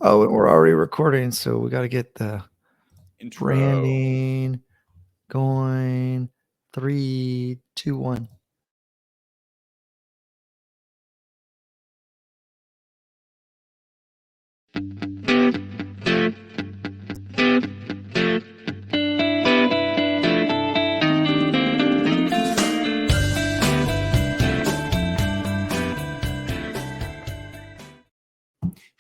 Oh, and we're already recording, so we got to get the Intro. branding going. 3, 2, 1.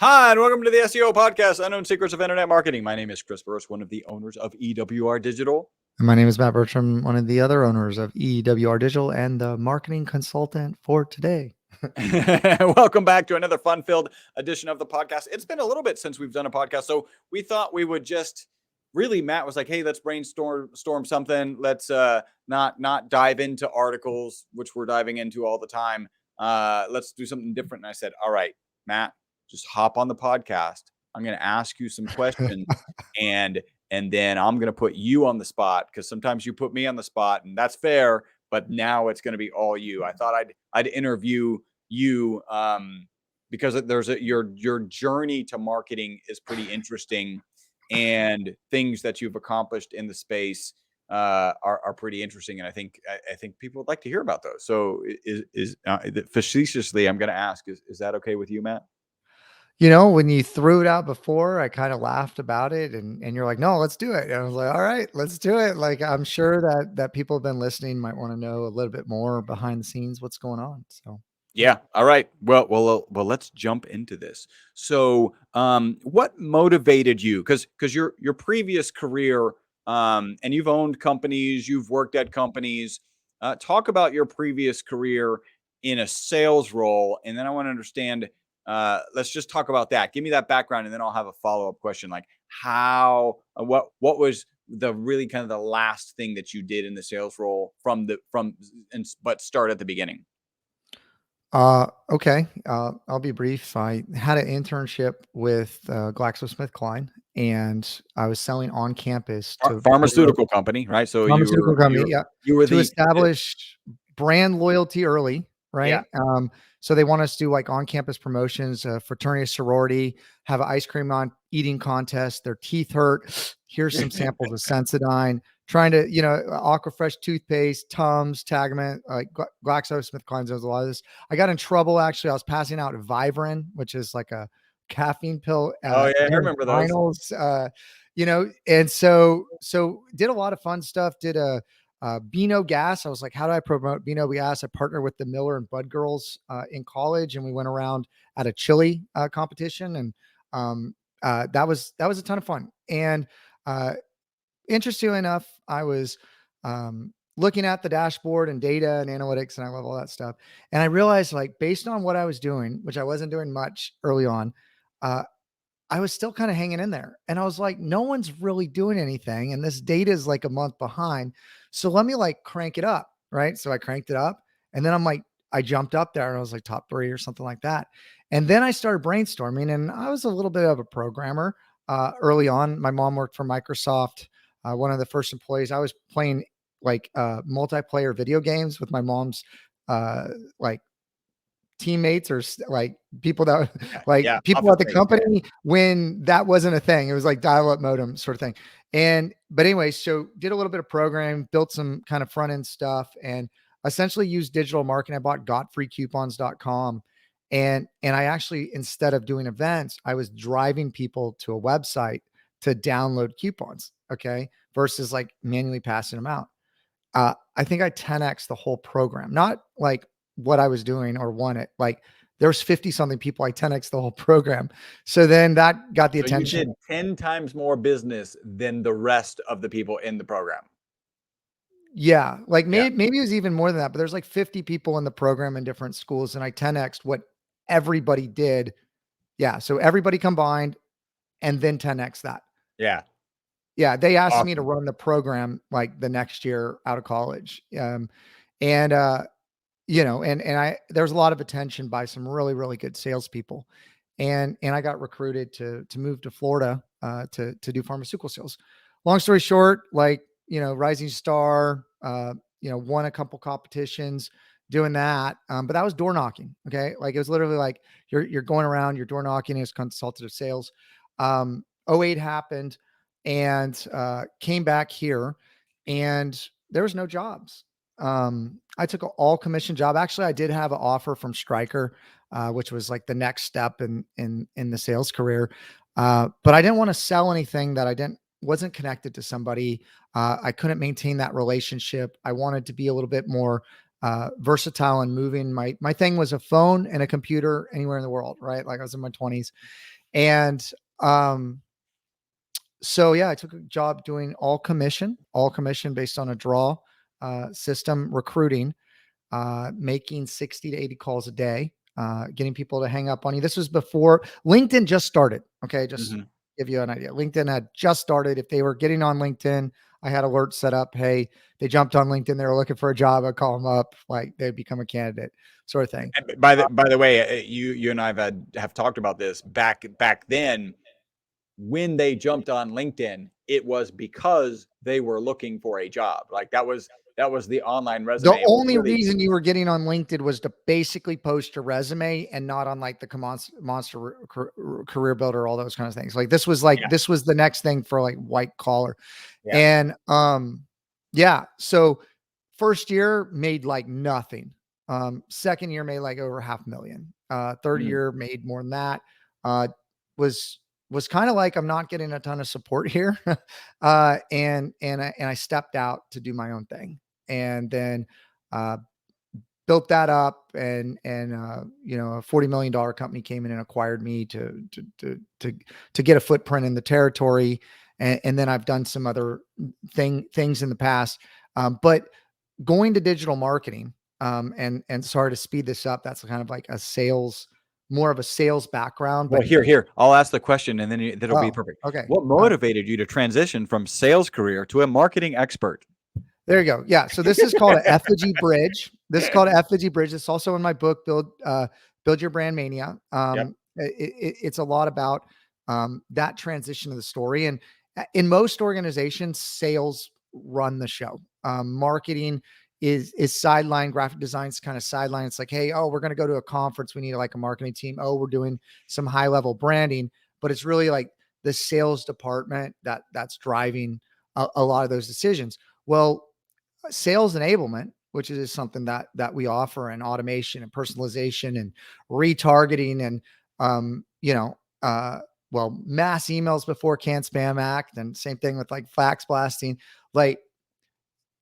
Hi, and welcome to the SEO podcast, Unknown Secrets of Internet Marketing. My name is Chris Burris, one of the owners of EWR Digital. And my name is Matt Bertram, one of the other owners of EWR Digital and the marketing consultant for today. Welcome back to another fun-filled edition of the podcast. It's been a little bit since we've done a podcast, so we thought we would just really, Matt was like, hey, let's brainstorm something. Let's not dive into articles, which we're diving into all the time. Let's do something different. And I said, all right, Matt, just hop on the podcast. I'm going to ask you some questions and then I'm going to put you on the spot, because sometimes you put me on the spot, and that's fair, but now it's going to be all you. I thought I'd interview you because there's your journey to marketing is pretty interesting, and things that you've accomplished in the space are pretty interesting, and I think people would like to hear about those. So facetiously, I'm going to ask, is that okay with you, Matt? You know, when you threw it out before, I kind of laughed about it, and you're like, no, let's do it. And I was like, all right, let's do it. Like, I'm sure that people have been listening might want to know a little bit more behind the scenes, what's going on. So Yeah. All right. Well. Let's jump into this. So, what motivated you? Because your previous career, and you've owned companies, you've worked at companies. Talk about your previous career in a sales role, and then I want to understand. Let's just talk about that. Give me that background, and then I'll have a follow up question. Like how, what was the really kind of the last thing that you did in the sales role but start at the beginning. Okay. I'll be brief. I had an internship with GlaxoSmithKline, and I was selling on campus to Pharmaceutical company, right? So pharmaceutical company, yeah, you were to the establish brand loyalty early, yeah. right? So they want us to do like on-campus promotions, fraternity, sorority, have an ice cream on eating contest. Their teeth hurt. Here's some samples of Sensodyne. Trying to, Aquafresh toothpaste, Tums, Tagamet, GlaxoSmithKline does a lot of this. I got in trouble, actually. I was passing out Vivarin, which is like a caffeine pill, Oh yeah, I and remember those. finals, and so did a lot of fun stuff. Did a Beano gas. I was like, how do I promote Beano gas? I partnered with the Miller and Bud girls in college, and we went around at a chili competition, and that was a ton of fun. And interestingly enough, I was looking at the dashboard and data and analytics, and I love all that stuff. And I realized, like, based on what I was doing, which I wasn't doing much early on, uh, I was still kind of hanging in there. And I was like, no one's really doing anything. And this data is like a month behind. So let me like crank it up. Right. So I cranked it up. And then I jumped up there and I was like top 3 or something like that. And then I started brainstorming, and I was a little bit of a programmer early on. My mom worked for Microsoft. One of the first employees. I was playing like multiplayer video games with my mom's like teammates, or like people that like Yeah, people office at the mates. company when that wasn't a thing. It was like dial-up modem sort of thing. But anyway, so did a little bit of programming, built some kind of front end stuff, and essentially used digital marketing. I bought gotfreecoupons.com. And I actually, instead of doing events, I was driving people to a website to download coupons. Okay. Versus like manually passing them out. I think I 10x the whole program, not like what I was doing or won it. Like there's 50 something people, I 10x the whole program. So then that got the So you did attention. 10 times more business than the rest of the people in the program. Yeah. Like Yeah. maybe it was even more than that, but there's like 50 people in the program in different schools, and I 10x what everybody did. Yeah. So everybody combined, and then 10x that. Yeah. Yeah. They asked me to Awesome. run the program like the next year out of college. And, there's a lot of attention by some really, really good salespeople. And I got recruited to move to Florida, to do pharmaceutical sales. Long story short, like, rising star, won a couple competitions, doing that. But that was door knocking. Okay. Like it was literally like you're going around, you're door knocking, it's consultative sales. '08 happened and came back here and there was no jobs. I took an all commission job. Actually, I did have an offer from Stryker, which was like the next step in the sales career. But I didn't want to sell anything that I didn't wasn't connected to somebody. I couldn't maintain that relationship. I wanted to be a little bit more versatile and moving. My thing was a phone and a computer anywhere in the world, right? Like I was in my 20s. And um, so yeah, I took a job doing all commission based on a draw system, recruiting, making 60 to 80 calls a day, getting people to hang up on you. This was before LinkedIn just started. Okay. Just Mhm. give you an idea. LinkedIn had just started. If they were getting on LinkedIn, I had alerts set up. Hey, they jumped on LinkedIn. They were looking for a job. I'd call them up. Like they'd become a candidate sort of thing. And by the way, you and I have talked about this back then. When they jumped on LinkedIn, it was because they were looking for a job. Like that was the online The resume. It was only really reason you were getting on LinkedIn was to basically post your resume and not on like the monster career builder, all those kinds of things. Like yeah, this was the next thing for like white collar. yeah. And yeah, so first year made like nothing. Second year made like over 500,000. Third Mm. year made more than that. Uh was was kind of like I'm not getting a ton of support here. And I stepped out to do my own thing. And then uh built that up and you know, a $40 million company came in and acquired me to get a footprint in the territory. And then I've done some other things in the past. But going to digital marketing, and sorry to speed this up, that's kind of like a sales, more of a sales background, Well, but here, I'll ask the question, and then that'll be oh, perfect. okay. What motivated you to transition from sales career to a marketing expert? There you go. Yeah. So this is called an effigy bridge. This is called an effigy bridge. It's also in my book, Build Your Brand Mania. Yep. It's a lot about that transition of the story. And in most organizations, sales run the show. Marketing is sideline. Graphic design's kind of sideline. It's like, hey, oh, we're going to go to a conference. We need like a marketing team. Oh, we're doing some high level branding. But it's really like the sales department that's driving a lot of those decisions. Well, sales enablement, which is something that we offer, and automation and personalization and retargeting and you know, well, mass emails before Can Spam Act, and same thing with like fax blasting. Like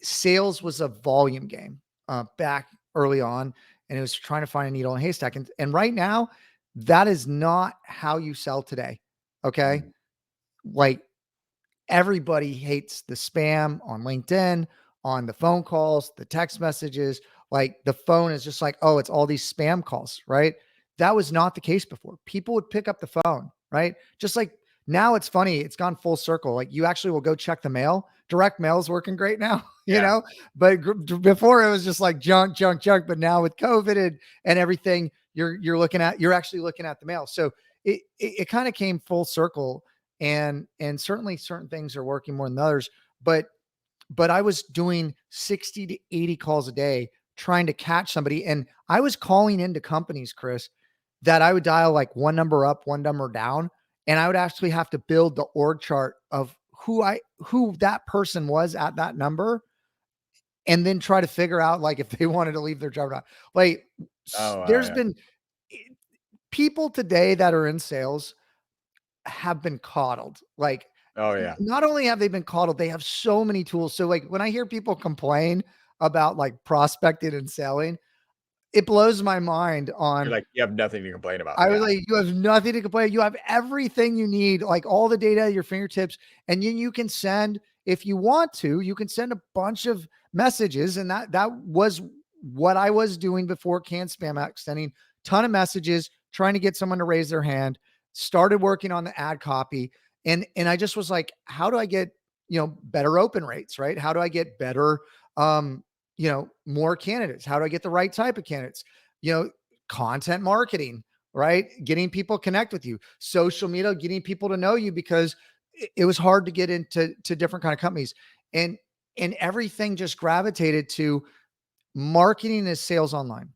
sales was a volume game back early on, and it was trying to find a needle in a haystack. And right now, that is not how you sell today. Okay, Mm. like everybody hates the spam on LinkedIn, on the phone calls, the text messages. Like the phone is just like, oh, it's all these spam calls, right? That was not the case before. People would pick up the phone, right? Just like now it's funny, it's gone full circle. Like you actually will go check the mail. Direct mail is working great now, you Yeah. know, but before it was just like junk, junk, junk. But now with COVID and everything, you're actually looking at the mail. So it kind of came full circle, and certainly certain things are working more than others, but I was doing 60 to 80 calls a day trying to catch somebody, and I was calling into companies, Chris, that I would dial like one number up, one number down, and I would actually have to build the org chart of who that person was at that number, and then try to figure out like if they wanted to leave their job or not. Like Oh, wow, there's yeah. been people today that are in sales have been coddled. Like, Oh, yeah. not only have they been coddled, they have so many tools. So, like, when I hear people complain about like prospecting and selling, it blows my mind You're on, like, you have nothing to complain about. I was Yeah. like, you have nothing to complain. You have everything you need, like all the data at your fingertips. And then you can send, if you want to, you can send a bunch of messages. And that was what I was doing before Can Spam Act, sending ton of messages, trying to get someone to raise their hand, started working on the ad copy. And I just was like, how do I get, you know, better open rates, right? How do I get better, you know, more candidates? How do I get the right type of candidates? You know, content marketing, right? Getting people connect with you, social media, getting people to know you, because it was hard to get into different kind of companies. And everything just gravitated to marketing is sales online.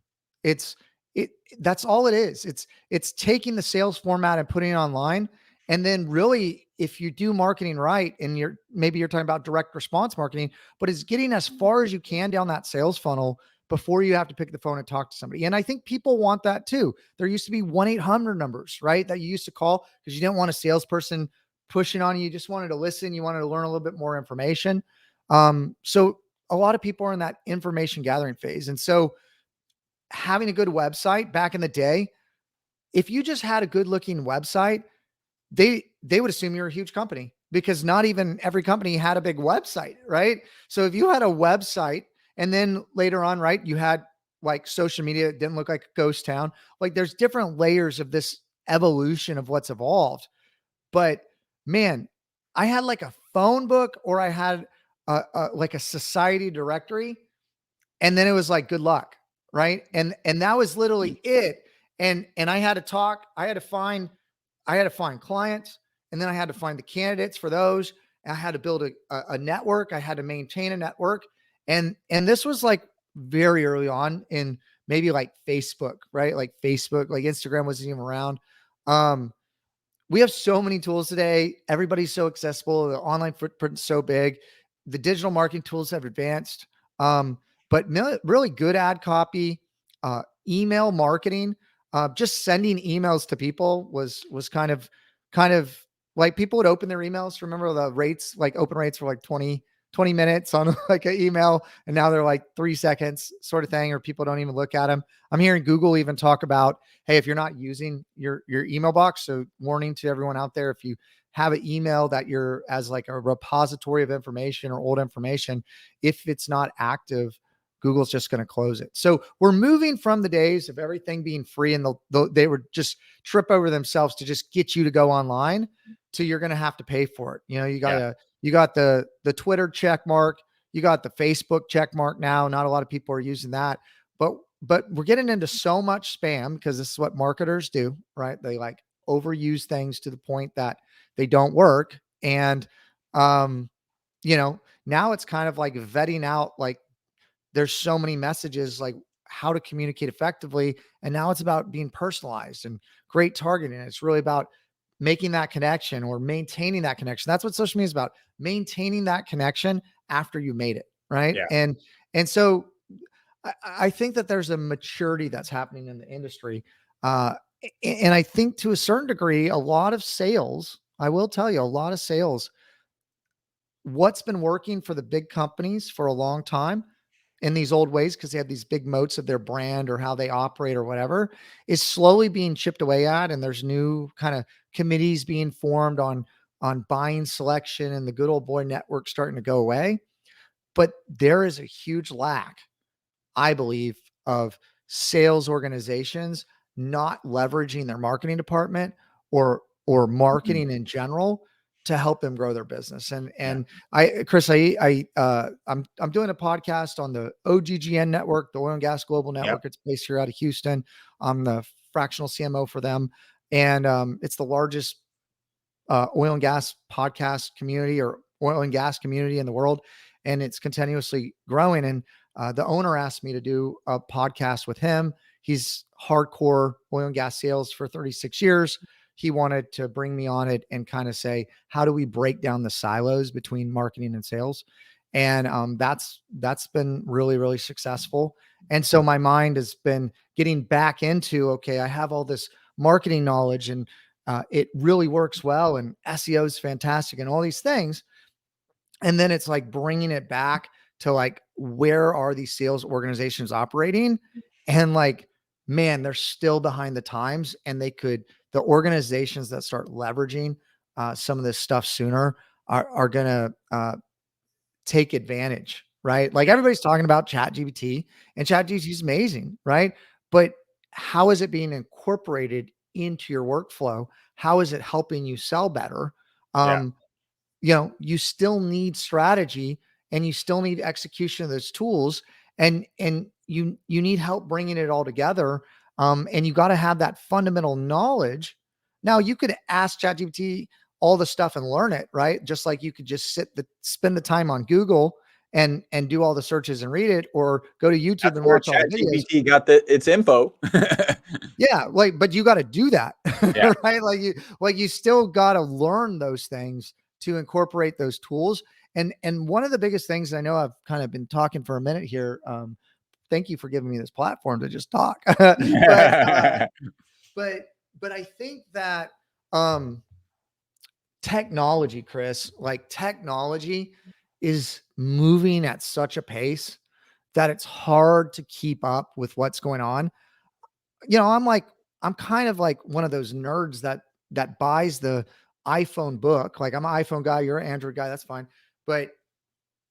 It's it that's all it is. It's taking the sales format and putting it online. And then really, if you do marketing right, and you're talking about direct response marketing, but it's getting as far as you can down that sales funnel before you have to pick the phone and talk to somebody. And I think people want that too. There used to be 1-800 numbers, right? That you used to call because you didn't want a salesperson pushing on you. You just wanted to listen. You wanted to learn a little bit more information. So a lot of people are in that information gathering phase. And so having a good website back in the day, if you just had a good looking website, they would assume you're a huge company because not even every company had a big website, right? So if you had a website and then later on, right, you had like social media, it didn't look like a ghost town. Like there's different layers of this evolution of what's evolved. But man, I had like a phone book, or I had like a society directory, and then it was like good luck, right? And that was literally it. And I had to talk, I had to find clients, and then I had to find the candidates for those. I had to build a network. I had to maintain a network. And this was like very early on in maybe like Facebook, right? Like Facebook, like Instagram wasn't even around. Um, we have so many tools today. Everybody's so accessible. The online footprint's so big. The digital marketing tools have advanced. Um, but really good ad copy, email marketing, just sending emails to people was kind of like people would open their emails. Remember the rates, like open rates for like 20 minutes on like an email, and now they're like 3 seconds sort of thing, or people don't even look at them. I'm hearing Google even talk about, hey, if you're not using your email box, so warning to everyone out there, if you have an email that you're as like a repository of information or old information, if it's not active, Google's just going to close it. So we're moving from the days of everything being free and they would just trip over themselves to just get you to go online, to you're going to have to pay for it. You know, Yeah. you got the Twitter check mark, you got the Facebook check mark now. Not a lot of people are using that, but we're getting into so much spam because this is what marketers do, right? They like overuse things to the point that they don't work. And um, now it's kind of like vetting out, like there's so many messages, like how to communicate effectively. And now it's about being personalized and great targeting. It's really about making that connection or maintaining that connection. That's what social media is about, maintaining that connection after you made it. Right. Yeah. And so I think that there's a maturity that's happening in the industry. Uh, and I think to a certain degree, a lot of sales, I will tell you, a lot of sales, what's been working for the big companies for a long time in these old ways, because they have these big moats of their brand or how they operate or whatever, is slowly being chipped away at. And there's new kind of committees being formed on buying selection, and the good old boy network starting to go away. But there is a huge lack, I believe, of sales organizations not leveraging their marketing department or Mhm. marketing in general to help them grow their business. And Yeah. and Chris, I'm doing a podcast on the OGGN network, the Oil and Gas Global Yep. Network. It's based here out of Houston. I'm the fractional CMO for them, and it's the largest oil and gas podcast community or oil and gas community in the world. And it's continuously growing. And the owner asked me to do a podcast with him. He's hardcore oil and gas sales for 36 years. He wanted to bring me on it and kind of say, how do we break down the silos between marketing and sales? And that's been really, really successful. And so my mind has been getting back into, okay, I have all this marketing knowledge, and it really works well, and SEO is fantastic and all these things. And then it's like bringing it back to like, where are these sales organizations operating? And like, man, they're still behind the times, and the organizations that start leveraging some of this stuff sooner are going to take advantage, right? Like everybody's talking about chat GPT, and chat GPT is amazing, right? But how is it being incorporated into your workflow? How is it helping you sell better? Yeah. Um, you still need strategy, and you still need execution of those tools, and you need help bringing it all together. And you got to have that fundamental knowledge. Now you could ask ChatGPT all the stuff and learn it, right? Just like you could just spend the time on Google and do all the searches and read it, or go to YouTube That's and where watch all the videos. ChatGPT got its info. Yeah, like, but you got to do that, Yeah. right? Like you still got to learn those things to incorporate those tools. And one of the biggest things, I know I've kind of been talking for a minute here. Thank you for giving me this platform to just talk. but but but I think that um technology, Chris, like technology is moving at such a pace that it's hard to keep up with what's going on. I'm kind of like one of those nerds that buys the iPhone book. Like, I'm an iPhone guy, you're an Android guy, that's fine. But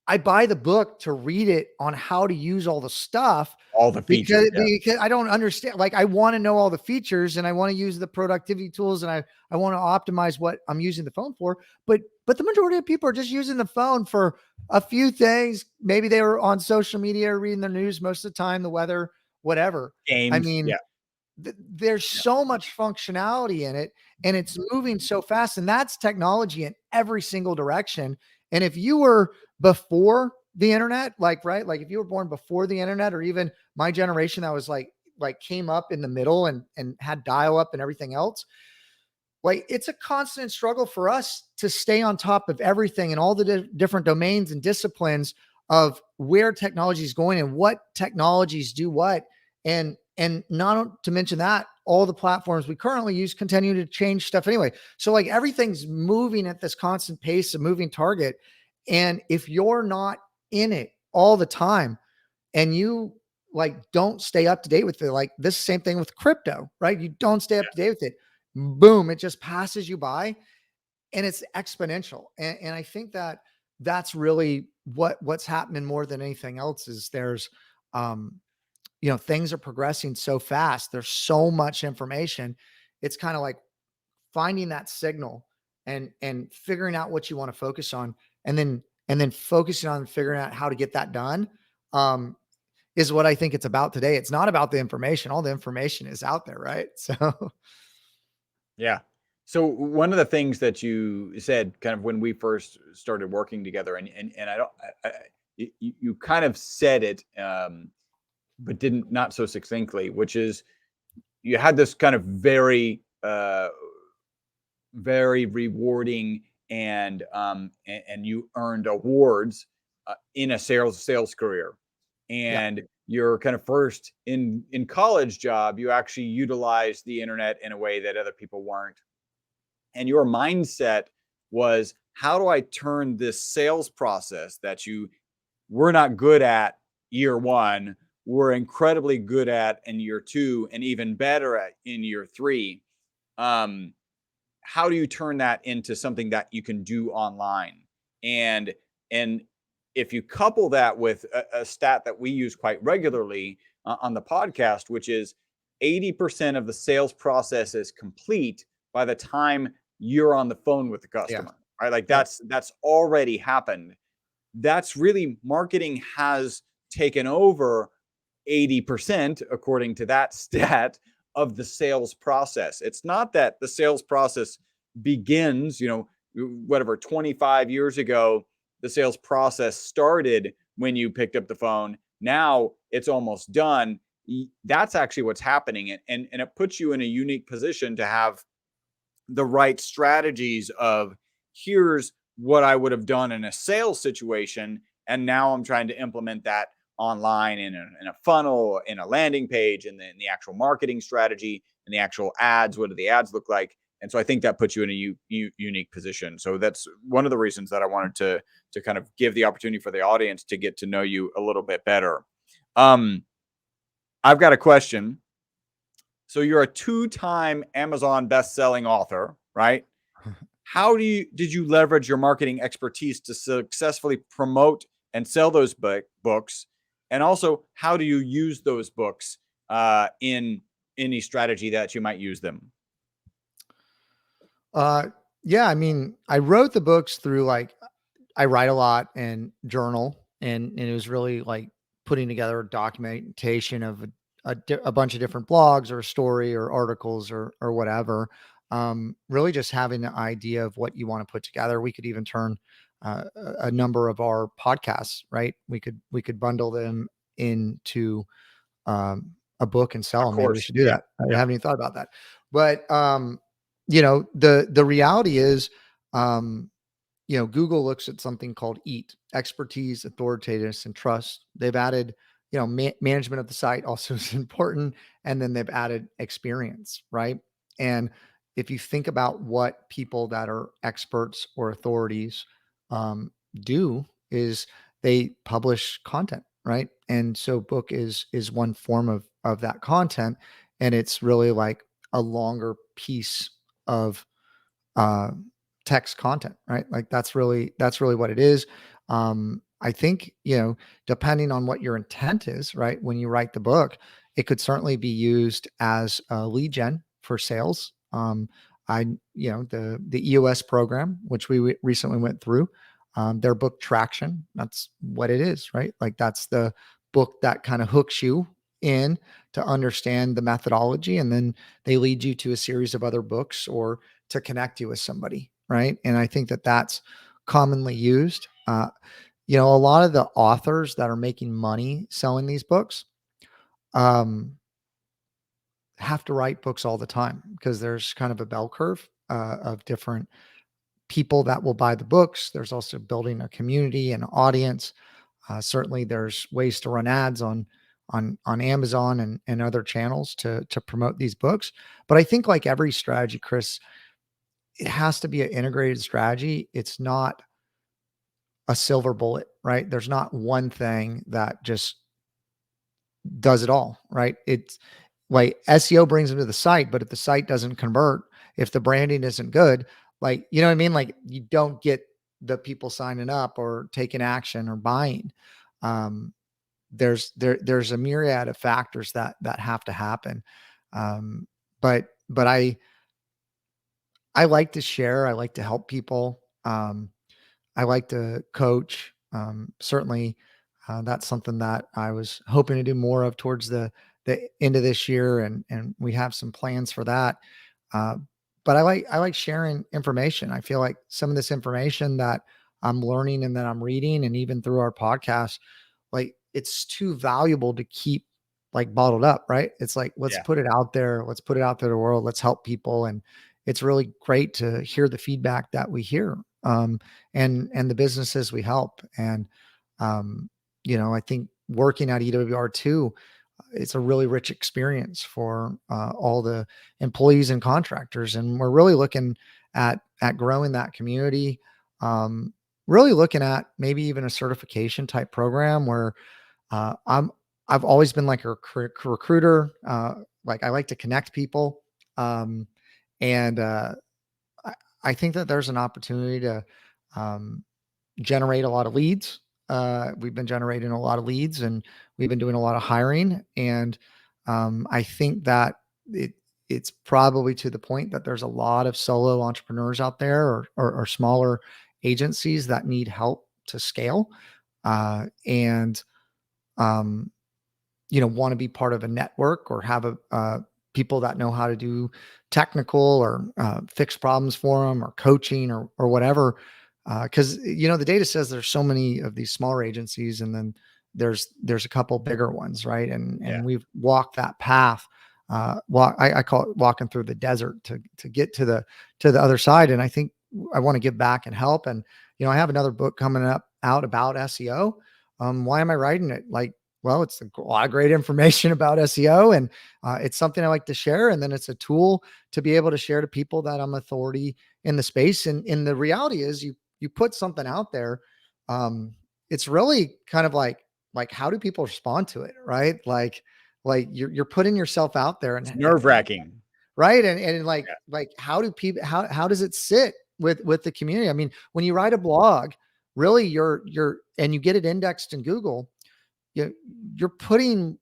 I buy the book to read it on how to use all the stuff, All the features. Yeah. because I don't understand. Like, I want to know all the features and I want to use the productivity tools, and I want to optimize what I'm using the phone for. But the majority of people are just using the phone for a few things. Maybe they were on social media, reading the news most of the time, the weather, whatever. I Games. mean, Yeah. there's Yeah. so much functionality in it, and it's moving so fast, and that's technology in every single direction. And if you were before the internet, like, right, like if you were born before the internet, or even my generation that was like came up in the middle and had dial up and everything else, like, it's a constant struggle for us to stay on top of everything and all the different domains and disciplines of where technology is going and what technologies do what. And not to mention that all the platforms we currently use continue to change stuff anyway. So, like, everything's moving at this constant pace, a moving target. And if you're not in it all the time, and you like don't stay up to date with it, like this same thing with crypto, right? You don't stay up to date with it, boom, it just passes you by, and it's exponential. And I think that that's really what's happening more than anything else. Is there's um things are progressing so fast, there's so much information. It's kind of like finding that signal and figuring out what you want to focus on, and then focusing on figuring out how to get that done. um is what I think it's about today. It's not about the information. All the information is out there, right? So Yeah. So one of the things that you said, kind of when we first started working together, and I don't, you kind of said it, but didn't, not so succinctly, which is you had this kind of very rewarding, and you earned awards in a sales career, yeah, and your kind of first in college job, you actually utilized the internet in a way that other people weren't, and your mindset was, how do I turn this sales process that you were not good at year one, we're incredibly good at in year two, and even better at in year three. um, how do you turn that into something that you can do online? And and if you couple that with a stat that we use quite regularly on the podcast, which is 80% of the sales process is complete by the time you're on the phone with the yeah, customer, right? Like yep, that's already happened. That's really, marketing has taken over 80%, according to that stat, of the sales process. It's not that the sales process begins, whatever, 25 years ago, the sales process started when you picked up the phone. Now it's almost done. That's actually what's happening. And it puts you in a unique position to have the right strategies of, here's what I would have done in a sales situation. And now I'm trying to implement that online in a funnel, in a landing page, and then the actual marketing strategy and the actual ads. What do the ads look like? And so I think that puts you in a unique position. So that's one of the reasons that I wanted to kind of give the opportunity for the audience to get to know you a little bit better. Um, I've got a question. So you're a two-time Amazon best-selling author, right? How did you leverage your marketing expertise to successfully promote and sell those books? And also, how do you use those books in any strategy that you might use them? uh yeah, I mean, I wrote the books through, like, I write a lot and journal, and it was really like putting together documentation of a bunch of different blogs or a story or articles or whatever. Really just having an idea of what you want to put together. We could even turn a number of our podcasts, right? We could bundle them into a book and sell Of them. Maybe we course. should do Yeah. that. I Yeah. haven't even thought about that. But the reality is, um, Google looks at something called EAT: expertise, authoritativeness, and trust. They've added, management of the site also is important. And then they've added experience, right? And if you think about what people that are experts or authorities um, do, is they publish content, right? And so book is one form of that content, and it's really like a longer piece of uh, text content, right? Like that's really what it is. I think, depending on what your intent is, right? When you write the book, it could certainly be used as a lead gen for sales. The EOS program, which we recently went through, their book Traction, that's what it is, right? Like that's the book that kind of hooks you in to understand the methodology, and then they lead you to a series of other books or to connect you with somebody, right? And I think that that's commonly used. A lot of the authors that are making money selling these books um, have to write books all the time because there's kind of a bell curve of different people that will buy the books. There's also building a community and audience. Certainly, there's ways to run ads on Amazon and other channels to promote these books. But I think, like every strategy, Chris, it has to be an integrated strategy. It's not a silver bullet, right? There's not one thing that just does it all, right? It's like SEO brings them to the site, but if the site doesn't convert, if the branding isn't good, like, you know what I mean? Like you don't get the people signing up or taking action or buying. Um, there's a myriad of factors that have to happen. Um, but I like to share. I like to help people. I like to coach. Certainly, that's something that I was hoping to do more of towards the end of this year, and we have some plans for that. Uh, but I like sharing information. I feel like some of this information that I'm learning and that I'm reading, and even through our podcast, like it's too valuable to keep like bottled up, right? It's like, let's Yeah. put it out there. Let's put it out there to the world. Let's help people. And it's really great to hear the feedback that we hear. And the businesses we help. And I think working at EWR2, it's a really rich experience for all the employees and contractors. And we're really looking at growing that community. Really looking at maybe even a certification type program where uh, I'm I've always been like a recruiter. Like I like to connect people, um, and I, I think that there's an opportunity to um, generate a lot of leads. We've been generating a lot of leads, and we've been doing a lot of hiring. And I think that it's probably to the point that there's a lot of solo entrepreneurs out there, or smaller agencies that need help to scale. And um, want to be part of a network or have people that know how to do technical or fix problems for them, or coaching, or whatever. Because the data says there's so many of these smaller agencies, and then there's a couple bigger ones, right? And Yeah. we've walked that path. I call it walking through the desert to get to the other side. And I think I want to give back and help. And I have another book coming out about SEO. Why am I writing it? Like, well, it's a lot of great information about SEO, and it's something I like to share. And then it's a tool to be able to share to people that I'm authority in the space. And the reality is, you put something out there, it's really kind of like how do people respond to it, right? Like you're putting yourself out there, It's and nerve wracking. right, and like Yeah. like how do people how does it sit with the community? I mean, when you write a blog, really you're and you get it indexed in Google, you you're putting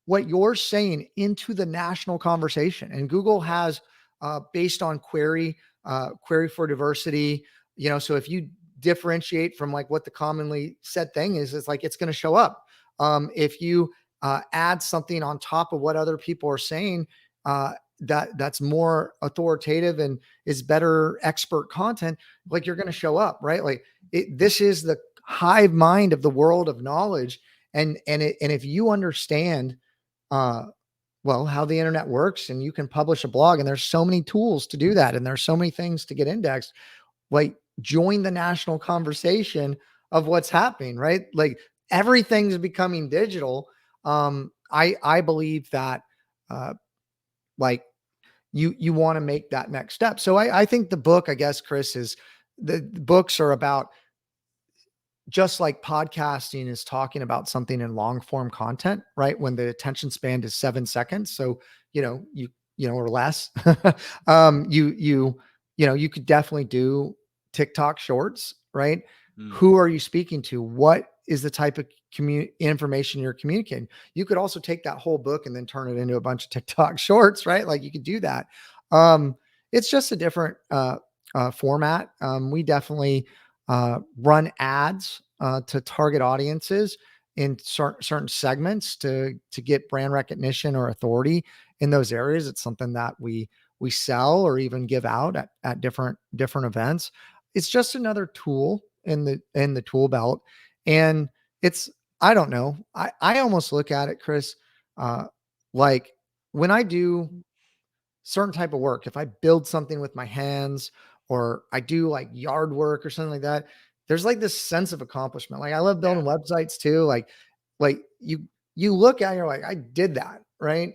what you're saying into the national conversation. And Google has based on query for diversity, so if you differentiate from like what the commonly said thing is, it's like it's going to show up. If you add something on top of what other people are saying, that's more authoritative and is better expert content, like you're going to show up, right? Like this is the hive mind of the world of knowledge. And if you understand, uh, well, how the internet works, and you can publish a blog, and there's so many tools to do that. And there's so many things to get indexed, like join the national conversation of what's happening, right? Like everything's becoming digital. I believe that, uh, like you want to make that next step. So I think the book, I guess, Chris, is the books are about, just like podcasting is talking about something in long form content, right? When the attention span is 7 seconds. So, or less, you you could definitely do TikTok shorts, right? Mm. Who are you speaking to? What is the type of information you're communicating? You could also take that whole book and then turn it into a bunch of TikTok shorts, right? Like you could do that. Um, it's just a different, format. We definitely, run ads, to target audiences in certain segments to get brand recognition or authority in those areas. It's something that we sell or even give out at different events. It's just another tool in the tool belt. And it's, I don't know, I almost look at it, Chris, uh, like when I do certain type of work, if I build something with my hands or I do like yard work or something like that, there's like this sense of accomplishment. Like I love Yeah. building websites too. Like you look at it, you're like, I did that, right?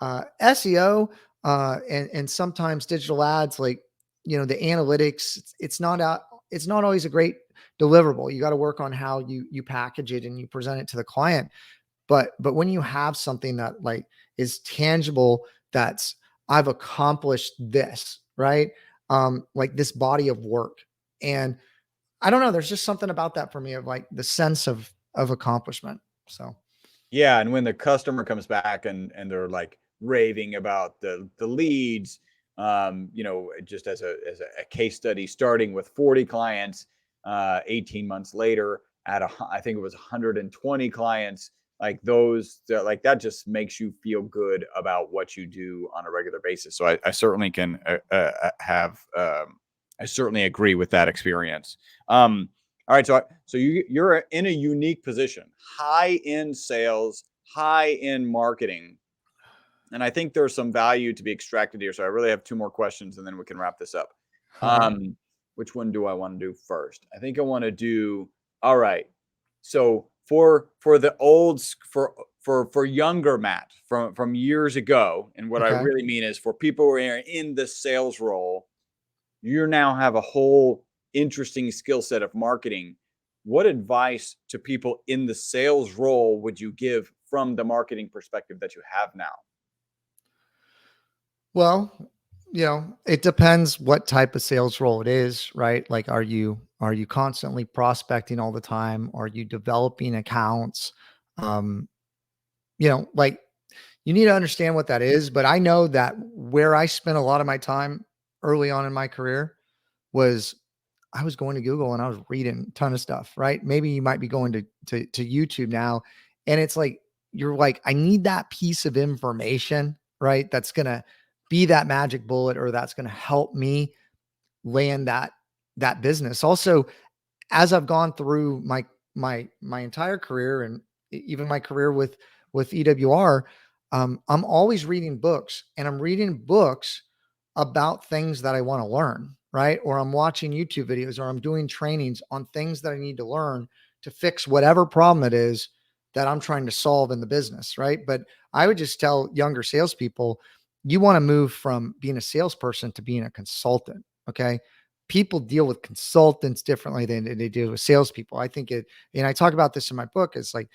SEO, and sometimes digital ads, like, the analytics, it's not out, it's not always a great deliverable. You got to work on how you package it and you present it to the client. But when you have something that like is tangible, that's, I've accomplished this, right? Like this body of work. And I don't know, there's just something about that for me, of like the sense of accomplishment. So Yeah, and when the customer comes back and they're like raving about the leads, just as a case study, starting with 40 clients, 18 months later I think it was 120 clients, like those, like that just makes you feel good about what you do on a regular basis. So I certainly can have I certainly agree with that experience. All right, so you're in a unique position, high end sales, high end marketing, and I think there's some value to be extracted here. So I really have two more questions, and then we can wrap this up. all right. Which one do I want to do first? I think I want to do. All right. So for the for younger Matt from years ago, and what I Okay. really mean is for people who are in the sales role, you now have a whole interesting skill set of marketing. What advice to people in the sales role would you give from the marketing perspective that you have now? Well, it depends what type of sales role it is, right? Like, are you constantly prospecting all the time? Are you developing accounts? Um, like you need to understand what that is. But I know that where I spent a lot of my time early on in my career was, I was going to Google and I was reading a ton of stuff, right? Maybe you might be going to YouTube now, and it's like you're like, I need that piece of information, right? That's gonna be that magic bullet, or that's gonna help me land that business. Also, as I've gone through my entire career, and even my career with EWR, I'm always reading books, and I'm reading books about things that I want to learn, right? Or I'm watching YouTube videos, or I'm doing trainings on things that I need to learn to fix whatever problem it is that I'm trying to solve in the business, right? But I would just tell younger salespeople, you want to move from being a salesperson to being a consultant. Okay. People deal with consultants differently than they do with salespeople. I think and I talk about this in my book. It's like,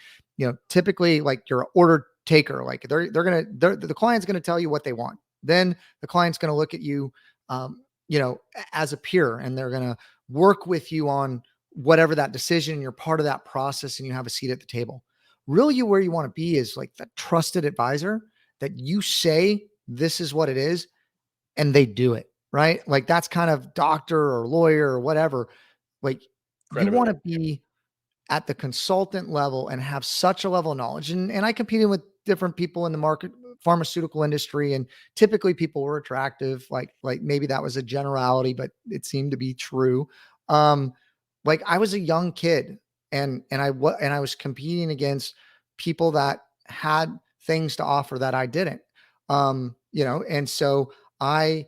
typically, like, you're an order taker. Like the client's gonna tell you what they want. Then the client's gonna look at you, as a peer, and they're gonna work with you on whatever that decision. You're part of that process, and you have a seat at the table. Really, where you want to be is like that trusted advisor, that you say this is what it is, and they do it, right? Like that's kind of doctor or lawyer or whatever. Like you want to Credibility. be at the consultant level and have such a level of knowledge. And I competed with different people in the market pharmaceutical industry, and typically people were attractive. Like maybe that was a generality, but it seemed to be true. Um, like I was a young kid, and I was competing against people that had things to offer that I didn't. And so I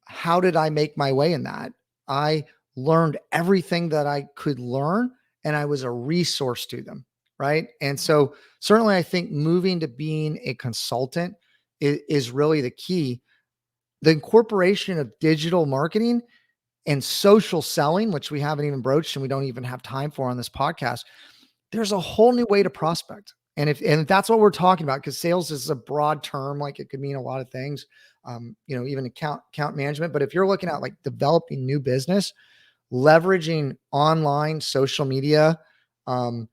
how did I make my way in that? I learned everything that I could learn, and I was a resource to them. Right. And so certainly I think moving to being a consultant is really the key. The incorporation of digital marketing and social selling, which we haven't even broached and we don't even have time for on this podcast, there's a whole new way to prospect. And if that's what we're talking about, because sales is a broad term, like it could mean a lot of things, even account management. But if you're looking at like developing new business, leveraging online social media, um,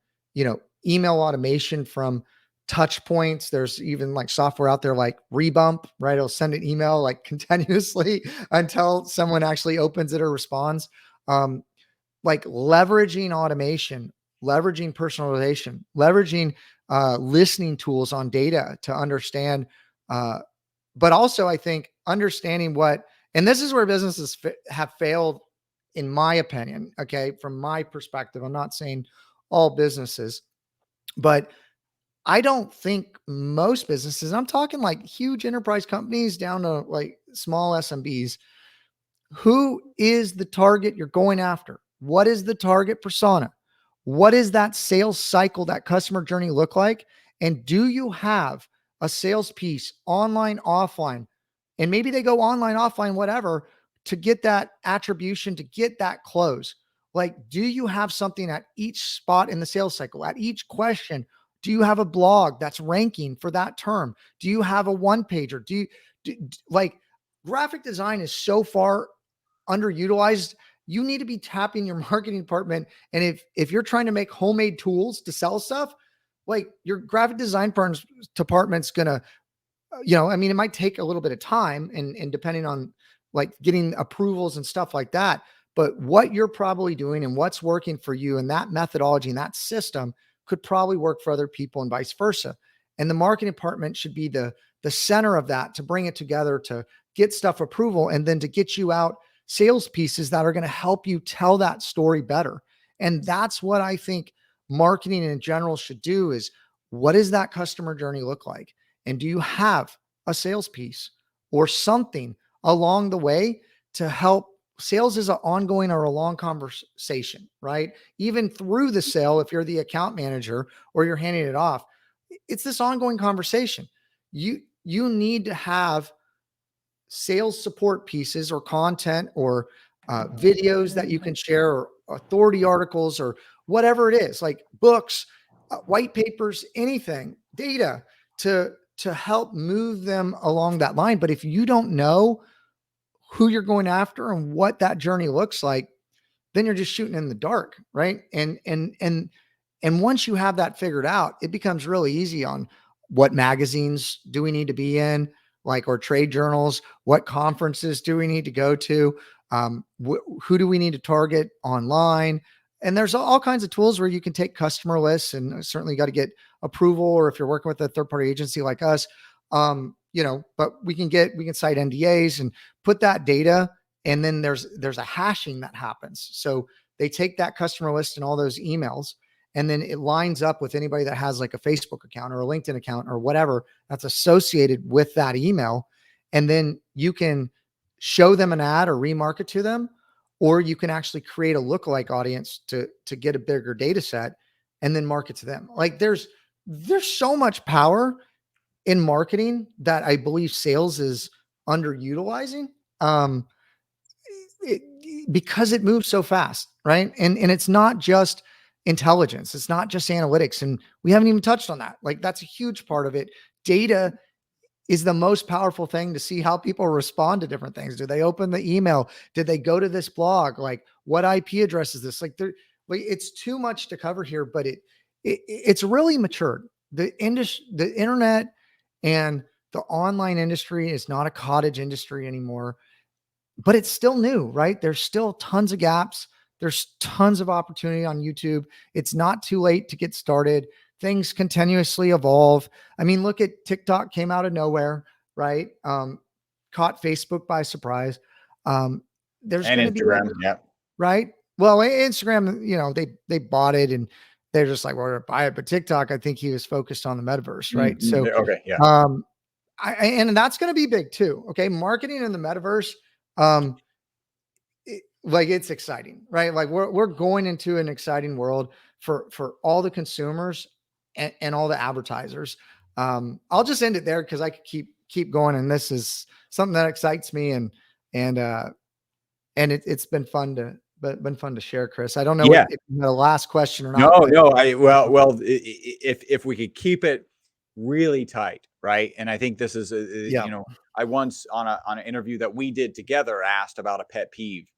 email automation from touch points. There's even like software out there like Rebump, right? It'll send an email like continuously until someone actually opens it or responds. Um, like leveraging automation, leveraging personalization, leveraging listening tools on data to understand. But also, I think understanding and this is where businesses have failed, in my opinion. Okay, from my perspective, I'm not saying all businesses, but I don't think most businesses, I'm talking like huge enterprise companies down to like small SMBs, who is the target you're going after? What is the target persona? What is that sales cycle, that customer journey look like? And do you have a sales piece online, offline? And maybe they go online, offline, whatever, to get that attribution, to get that close. Like, do you have something at each spot in the sales cycle, at each question? Do you have a blog that's ranking for that term? Do you have a one pager? Like, graphic design is so far underutilized. You need to be tapping your marketing department. And if you're trying to make homemade tools to sell stuff, like your graphic design department's gonna, I mean, it might take a little bit of time and depending on like getting approvals and stuff like that. But what you're probably doing and what's working for you and that methodology and that system could probably work for other people and vice versa. And the marketing department should be the center of that, to bring it together, to get stuff approval, and then to get you out sales pieces that are going to help you tell that story better. And that's what I think marketing in general should do is, what does that customer journey look like? And do you have a sales piece or something along the way to help? Sales is an ongoing or a long conversation, right? Even through the sale, if you're the account manager or you're handing it off, it's this ongoing conversation. You need to have sales support pieces or content or videos that you can share, or authority articles, or whatever it is, like books, white papers, anything, data to help move them along that line. But if you don't know who you're going after and what that journey looks like, then you're just shooting in the dark, right? And once you have that figured out, it becomes really easy on what magazines do we need to be in, like, or trade journals, what conferences do we need to go to, who do we need to target online. And there's all kinds of tools where you can take customer lists, and certainly got to get approval, or if you're working with a third party agency like us, but we can cite NDAs and put that data. And then there's a hashing that happens. So they take that customer list and all those emails, and then it lines up with anybody that has like a Facebook account or a LinkedIn account or whatever that's associated with that email. And then you can show them an ad or remarket to them, or you can actually create a lookalike audience to get a bigger data set and then market to them. Like there's so much power in marketing that I believe sales is underutilizing. Um, it, because it moves so fast, right? And it's not just intelligence, it's not just analytics, and we haven't even touched on that. Like that's a huge part of it. Data is the most powerful thing to see how people respond to different things. Do they open the email? Did they go to this blog? Like what IP address is this? It's too much to cover here, but it's really matured. The internet and the online industry is not a cottage industry anymore, but it's still new, right? There's still tons of gaps. There's tons of opportunity on YouTube. It's not too late to get started. things continuously evolve. I mean, look at TikTok, came out of nowhere, right? Caught Facebook by surprise. Um, there's And going to be like, Instagram. Yeah. right? Well, Instagram, they bought it and they're just like, well, we're gonna buy it. But TikTok, I think he was focused on the metaverse, right? So, Okay. Yeah. um, and that's going to be big too. Okay, marketing in the metaverse, um, like it's exciting, right? Like we're going into an exciting world for all the consumers and all the advertisers. I'll just end it there because I could keep going, and this is something that excites me, and it's been fun to share, Chris. I don't know Yeah. if you had a last question or not, No, but no. If we could keep it really tight, right? And I think this is, yeah, I once on an interview that we did together asked about a pet peeve,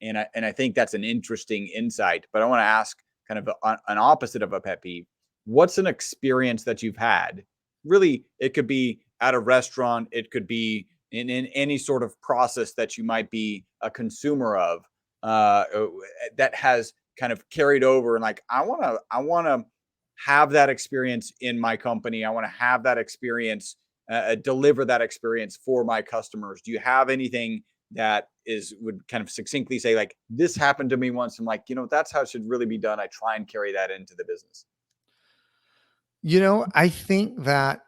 and I think that's an interesting insight. But I want to ask kind of an opposite of a pet peeve. What's an experience that you've had? Really, it could be at a restaurant, it could be in any sort of process that you might be a consumer of, uh, that has kind of carried over, and like I want to have that experience in my company. I want to have that experience, deliver that experience for my customers. Do you have anything that would kind of succinctly say like this happened to me once? I'm like, that's how it should really be done. I try and carry that into the business. I think that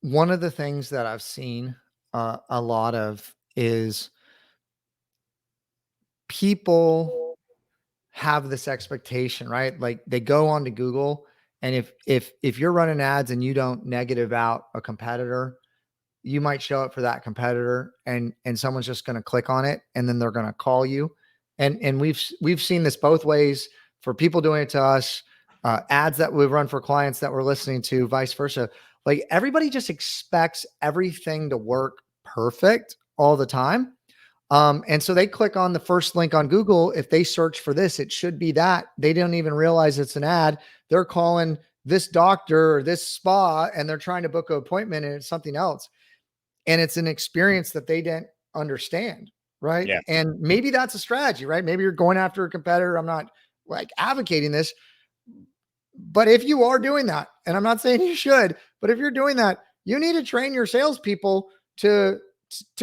one of the things that I've seen a lot of is people have this expectation, right? Like they go onto Google, and if you're running ads and you don't negative out a competitor, you might show up for that competitor, and someone's just going to click on it, and then they're going to call you. And we've seen this both ways for people doing it to us, ads that we've run for clients that we're listening to, vice versa. Like everybody just expects everything to work perfect all the time. And so they click on the first link on Google. If they search for this, it should be that. They don't even realize it's an ad. They're calling this doctor or this spa, and they're trying to book an appointment, and it's something else. And it's an experience that they didn't understand. Right. Yeah. And maybe that's a strategy, right? Maybe you're going after a competitor. I'm not like advocating this, but if you are doing that, and I'm not saying you should, but if you're doing that, you need to train your salespeople to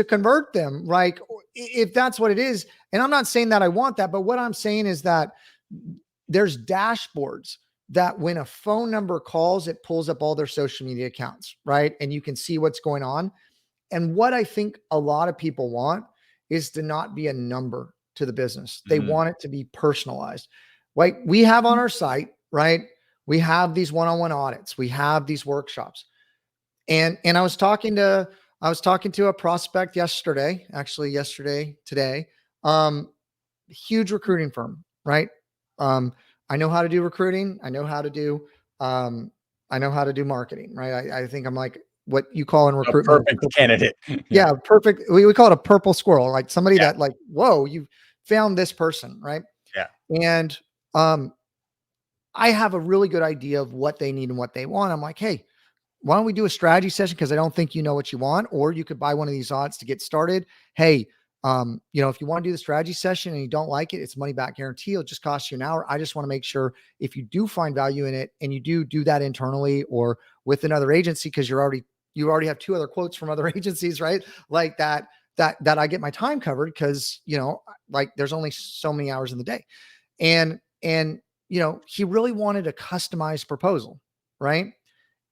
convert them, like if that's what it is. And I'm not saying that I want that, but what I'm saying is that there's dashboards that when a phone number calls, it pulls up all their social media accounts, right? And you can see what's going on. And what I think a lot of people want is to not be a number to the business. They want it to be personalized. Like we have on our site, right? We have these one-on-one audits. We have these workshops. And I was talking to a prospect today. Huge recruiting firm, right? I know how to do recruiting. I know how to do marketing, right? I think I'm like what you call in A recruitment. perfect candidate. Yeah, perfect. We call it a purple squirrel, like somebody Yeah. that like, whoa, you found this person, right? Yeah. And um, I have a really good idea of what they need and what they want. I'm like, hey, why don't we do a strategy session? Because I don't think you know what you want, or you could buy one of these odds to get started. Hey, if you want to do the strategy session and you don't like it, it's money back guarantee. It'll just cost you an hour. I just want to make sure if you do find value in it and you do that internally or with another agency, because you already have two other quotes from other agencies, right? Like that I get my time covered because like there's only so many hours in the day. And he really wanted a customized proposal, right?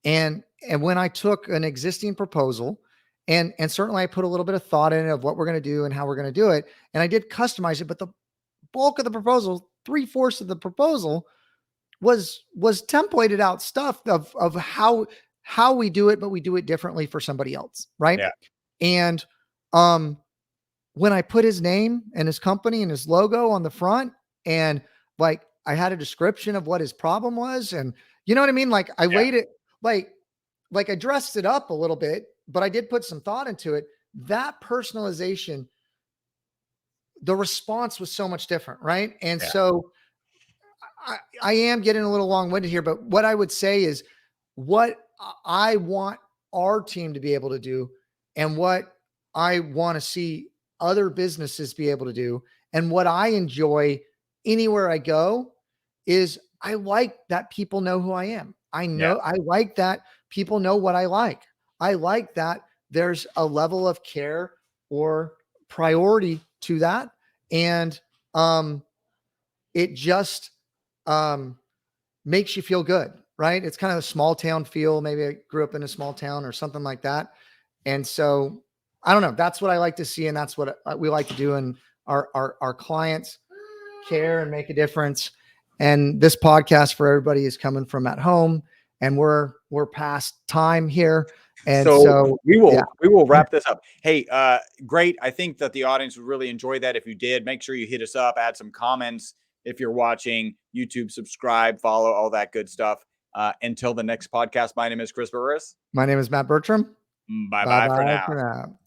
And when I took an existing proposal, and certainly I put a little bit of thought in it of what we're going to do and how we're going to do it, and I did customize it, but the bulk of the proposal, 3/4 of the proposal, was templated out stuff of how we do it, but we do it differently for somebody else, right? Yeah. And when I put his name and his company and his logo on the front, and like I had a description of what his problem was, and you know what I mean? Like I laid it like I dressed it up a little bit, but I did put some thought into it. That personalization, the response was so much different, right? And Yeah. so I am getting a little long-winded here, but what I would say is what I want our team to be able to do, and what I want to see other businesses be able to do, and what I enjoy anywhere I go is I like that people know who I am. I Yeah. know, I like that people know what I like. I like that there's a level of care or priority to that. And it just makes you feel good, right? It's kind of a small town feel. Maybe I grew up in a small town or something like that. And so I don't know. That's what I like to see. And that's what we like to do. And our clients care and make a difference. And this podcast for everybody is coming from at home, and we're past time here. And So so, we yeah, will wrap this up. Hey, great. I think that the audience would really enjoy that. If you did, make sure you hit us up, add some comments. If you're watching YouTube, subscribe, follow, all that good stuff. Until the next podcast, my name is Chris Burris. my name is Matt Bertram. Bye Bye bye for bye for now. now.